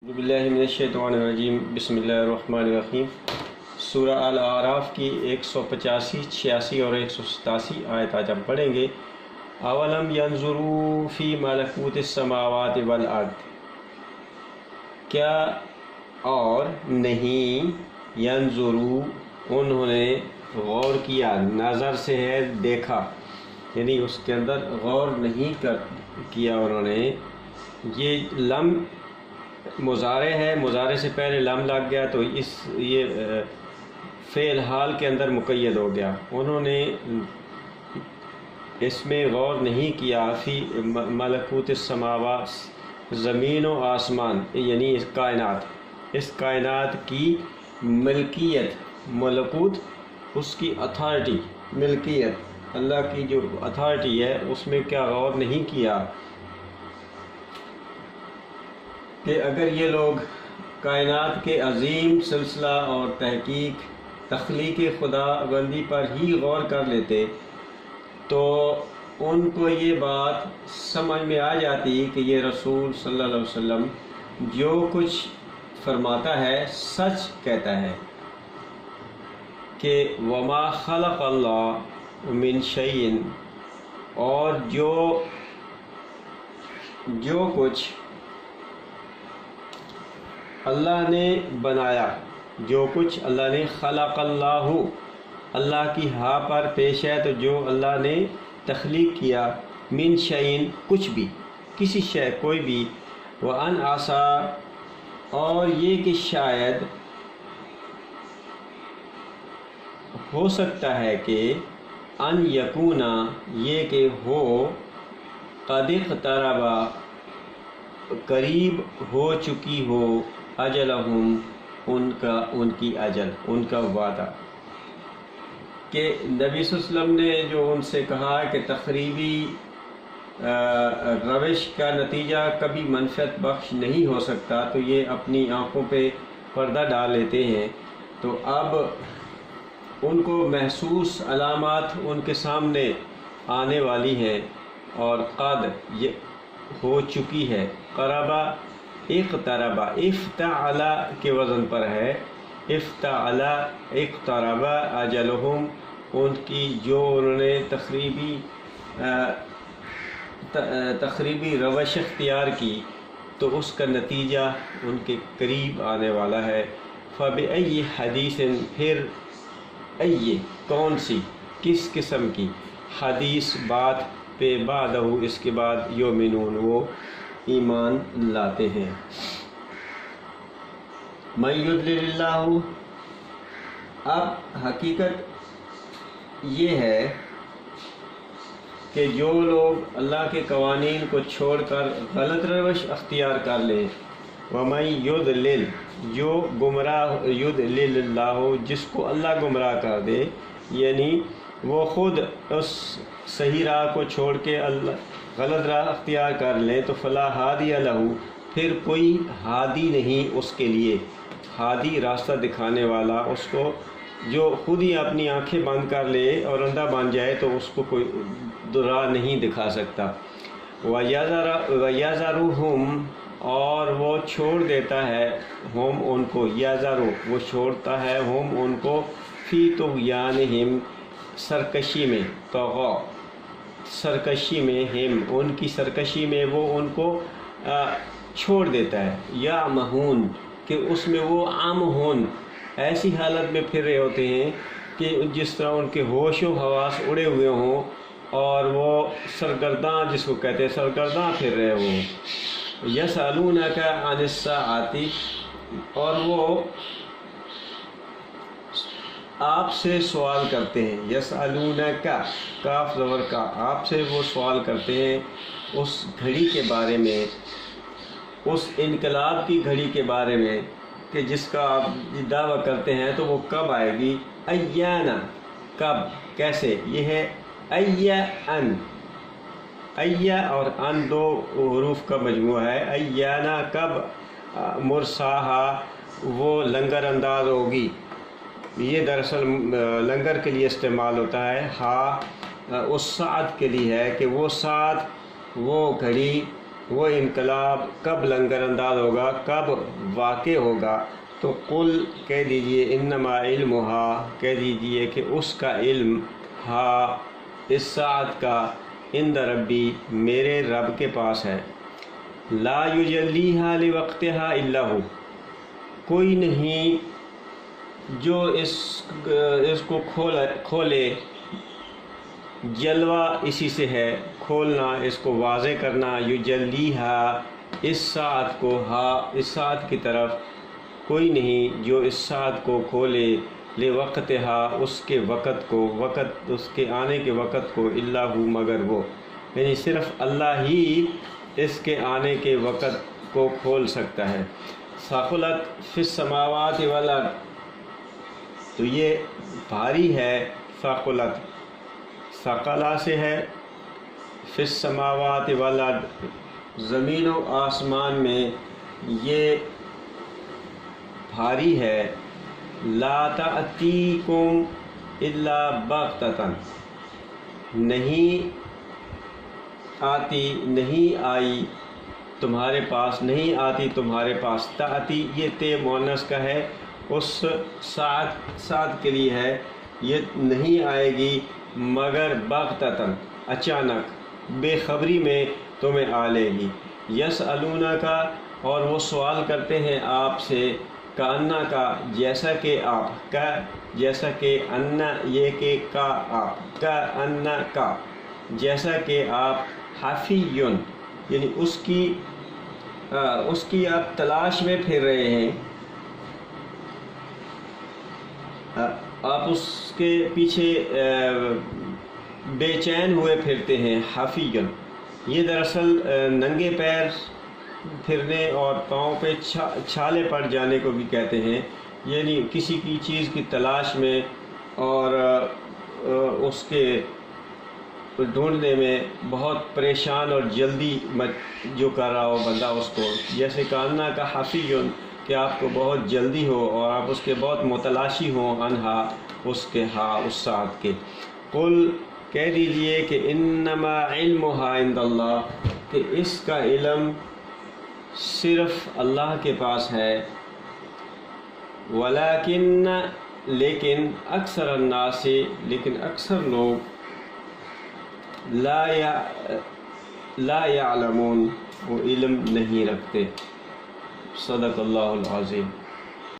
باللہ من الشیطان الرجیم بسم اللہ الرحمن الرحیم۔ سورہ الاعراف کی 185، 86 اور 187 آیت آج ہم پڑھیں گے۔ اولم ینظروا فی ملکوت السماوات والارض، کیا اور نہیں ینظروا انہوں نے غور کیا، نظر سے ہے دیکھا، یعنی اس کے اندر غور نہیں کیا انہوں نے۔ یہ لم مضارع ہے، مضارع سے پہلے لم لگ گیا تو یہ فعل حال کے اندر مقید ہو گیا۔ انہوں نے اس میں غور نہیں کیا، فی ملکوت السماوات، زمین و آسمان یعنی اس کائنات کی ملکیت، ملکوت اس کی اتھارٹی، ملکیت اللہ کی جو اتھارٹی ہے اس میں کیا غور نہیں کیا کہ اگر یہ لوگ کائنات کے عظیم سلسلہ اور تحقیق تخلیق خدا بندی پر ہی غور کر لیتے تو ان کو یہ بات سمجھ میں آ جاتی کہ یہ رسول صلی اللہ علیہ وسلم جو کچھ فرماتا ہے سچ کہتا ہے، کہ وما خلق اللہ من شیء، اور جو کچھ اللہ نے بنایا، جو کچھ اللہ نے خلق اللہ، اللہ کی ہا پر پیش ہے تو جو اللہ نے تخلیق کیا، من شیء کچھ بھی، کسی شے کوئی بھی، وان عسا اور یہ کہ شاید ہو سکتا ہے کہ ان یکونا یہ کہ ہو، قد اقترب قریب ہو چکی ہو، اجلہم ان کی اجل، ان کا وعدہ، کہ نبی صلی اللہ علیہ وسلم نے جو ان سے کہا کہ تخریبی روش کا نتیجہ کبھی منفعت بخش نہیں ہو سکتا، تو یہ اپنی آنکھوں پہ پردہ ڈال لیتے ہیں، تو اب ان کو محسوس علامات ان کے سامنے آنے والی ہیں، اور قد یہ ہو چکی ہے، قربا اقتربا، افتعل کے وزن پر ہے، افتعل اقتربا اجلہم، ان کی جو انہوں نے تخریبی روش اختیار کی تو اس کا نتیجہ ان کے قریب آنے والا ہے۔ فبأی حدیث، پھر ای کون سی، کس قسم کی، حدیث بات پہ، بعدہ اس کے بعد، یؤمنون وہ ایمان لاتے ہیں۔ من یضلل اللہ، اب حقیقت یہ ہے کہ جو لوگ اللہ کے قوانین کو چھوڑ کر غلط روش اختیار کر لیں، ومن یضلل جو گمراہ، یضلل اللہ جس کو اللہ گمراہ کر دے، یعنی وہ خود اس صحیح راہ کو چھوڑ کے غلط راہ اختیار کر لیں، تو فلا ہادی لہ، پھر کوئی ہادی نہیں اس کے لیے، ہادی راستہ دکھانے والا، اس کو جو خود ہی اپنی آنکھیں بند کر لے اور اندھا بن جائے تو اس کو کوئی راہ نہیں دکھا سکتا۔ وَيَذَرُهُمْ اور وہ چھوڑ دیتا ہے، ہم ان کو، یذرو وہ چھوڑتا ہے، ہم ان کو، فی طغیانہم سرکشی میں، طغا سرکشی میں، ہم ان کی سرکشی میں وہ ان کو چھوڑ دیتا ہے، یا مہون کہ اس میں وہ عمہون ایسی حالت میں پھر رہے ہوتے ہیں کہ جس طرح ان کے ہوش و حواس اڑے ہوئے ہوں، اور وہ سرگرداں، جس کو کہتے ہیں سرگرداں پھر رہے ہوں۔ یسألونک عن الساعۃ، اور وہ آپ سے سوال کرتے ہیں، یسألونک کاف زبر کا، آپ سے وہ سوال کرتے ہیں اس گھڑی کے بارے میں، اس انقلاب کی گھڑی کے بارے میں کہ جس کا آپ دعویٰ کرتے ہیں، تو وہ کب آئے گی، ایانا کب، کیسے، یہ ہے ایان، ایا اور ان دو حروف کا مجموعہ ہے، ایانا کب، مرساہا وہ لنگر انداز ہوگی، یہ دراصل لنگر کے لیے استعمال ہوتا ہے، ہا اس ساعت کے لیے ہے کہ وہ ساعت، وہ گھڑی وہ انقلاب کب لنگر انداز ہوگا، کب واقع ہوگا؟ تو قل کہہ دیجئے انما علمہا، کہہ دیجئے کہ اس کا علم ہا اس ساعت کا عند ربی میرے رب کے پاس ہے، لا یجلیہا لوقتہا الا ہو، کوئی نہیں جو اس کو کھولے، جلوہ اسی سے ہے کھولنا، اس کو واضح کرنا، یجلیہا اس ساعت کو، ہا اس ساعت کی طرف، کوئی نہیں جو اس ساعت کو کھولے، لوقتہا اس کے وقت کو، وقت اس کے آنے کے وقت کو، الا ہو مگر وہ، یعنی صرف اللہ ہی اس کے آنے کے وقت کو کھول سکتا ہے۔ ثقلت فی السماوات والارض، تو یہ بھاری ہے، ثقلت ثقلہ سے ہے، فی السماوات والارض زمین و آسمان میں یہ بھاری ہے، لا تأتیکم الا بغتۃ، نہیں آتی، نہیں آئی تمہارے پاس، نہیں آتی تمہارے پاس، تأتی یہ تے مؤنث کا ہے، اس ساتھ کے لیے ہے، یہ نہیں آئے گی مگر بغتۃ اچانک، بے خبری میں تمہیں آ لے گی۔ یسألونک، اور وہ سوال کرتے ہیں آپ سے، کأنک جیسا کہ آپ، کا جیسا کہ، ان یہ کہ کا آپ، کأنک جیسا کہ آپ، حفی یعنی اس کی آپ تلاش میں پھر رہے ہیں، آپ اس کے پیچھے بے چین ہوئے پھرتے ہیں، حفی، یہ دراصل ننگے پیر پھرنے اور پاؤں پہ چھالے پڑ جانے کو بھی کہتے ہیں، یعنی کسی کی چیز کی تلاش میں اور اس کے ڈھونڈنے میں بہت پریشان اور جلدی جو کر رہا ہو بندہ اس کو، جیسے کاننا کا حفی، کہ آپ کو بہت جلدی ہو اور آپ اس کے بہت متلاشی ہوں، انہا اس کے، ہاں اس ساتھ کے۔ قل کہہ دیجئے کہ انما علمہا عند اللہ، کہ اس کا علم صرف اللہ کے پاس ہے، ولیکن لیکن اکثر الناس، لیکن اکثر لوگ، لا یعلمون وہ علم نہیں رکھتے۔ صدق اللہ العظیم۔